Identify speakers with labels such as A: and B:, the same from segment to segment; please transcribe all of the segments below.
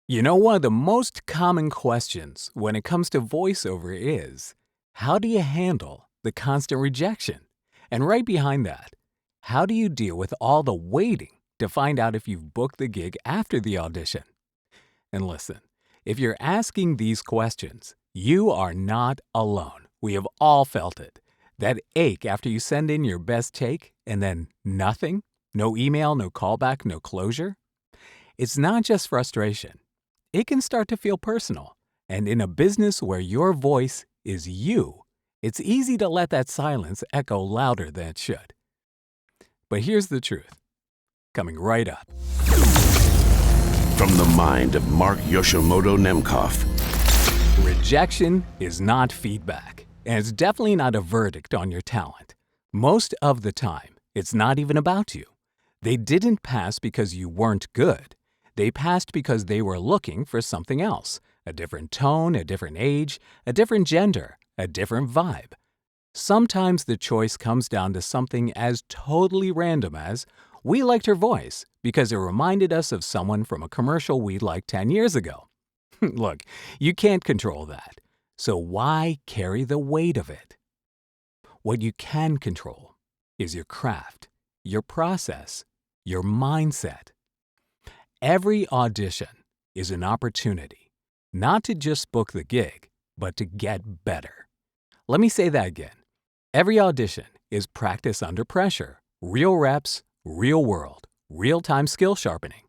A: You know, one of the most common questions when it comes to voiceover is, how do you handle the constant rejection? And right behind that, how do you deal with all the waiting to find out if you've booked the gig after the audition? And listen, if you're asking these questions, you are not alone. We have all felt it. That ache after you send in your best take and then nothing, no email, no callback, no closure. It's not just frustration. It can start to feel personal. And in a business where your voice is you, it's easy to let that silence echo louder than it should. But here's the truth, coming right up.
B: From the mind of Mark Yoshimoto Nemkov.
A: Rejection is not feedback, and it's definitely not a verdict on your talent. Most of the time, it's not even about you. They didn't pass because you weren't good. They passed because they were looking for something else, a different tone, a different age, a different gender, a different vibe. Sometimes the choice comes down to something as totally random as, we liked her voice because it reminded us of someone from a commercial we liked 10 years ago. Look, you can't control that, so why carry the weight of it? What you can control is your craft, your process, your mindset. Every audition is an opportunity, not to just book the gig, but to get better. Let me say that again. Every audition is practice under pressure, real reps, real world, real-time skill sharpening.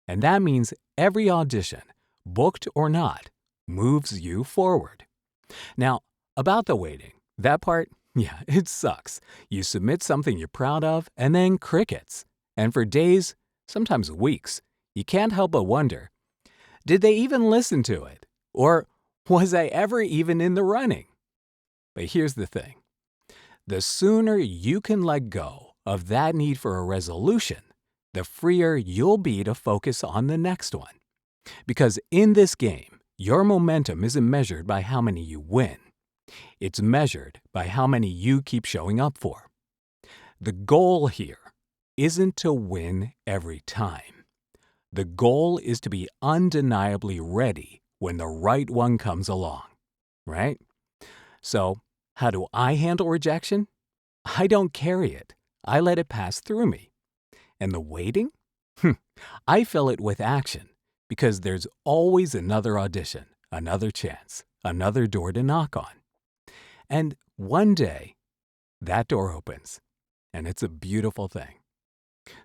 A: And that means every audition, booked or not, moves you forward. Now, about the waiting, that part, yeah, it sucks. You submit something you're proud of, and then crickets. And for days, sometimes weeks, you can't help but wonder, did they even listen to it? Or was I ever even in the running? But here's the thing. The sooner you can let go of that need for a resolution, the freer you'll be to focus on the next one. Because in this game, your momentum isn't measured by how many you win. It's measured by how many you keep showing up for. The goal here isn't to win every time. The goal is to be undeniably ready when the right one comes along, right? So, how do I handle rejection? I don't carry it. I let it pass through me. And the waiting? I fill it with action because there's always another audition, another chance, another door to knock on. And one day, that door opens, and it's a beautiful thing.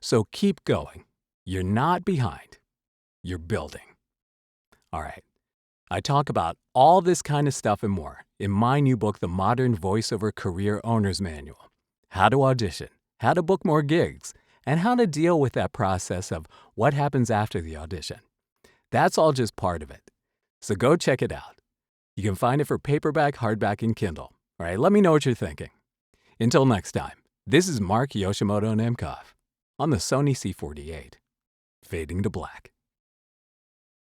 A: So keep going. You're not behind. You're building. All right. I talk about all this kind of stuff and more in my new book, The Modern Voiceover Career Owner's Manual. How to audition, how to book more gigs, and how to deal with that process of what happens after the audition. That's all just part of it. So go check it out. You can find it for paperback, hardback, and Kindle. All right, let me know what you're thinking. Until next time, this is Mark Yoshimoto Nemkov on the Sony C48. Fading to black.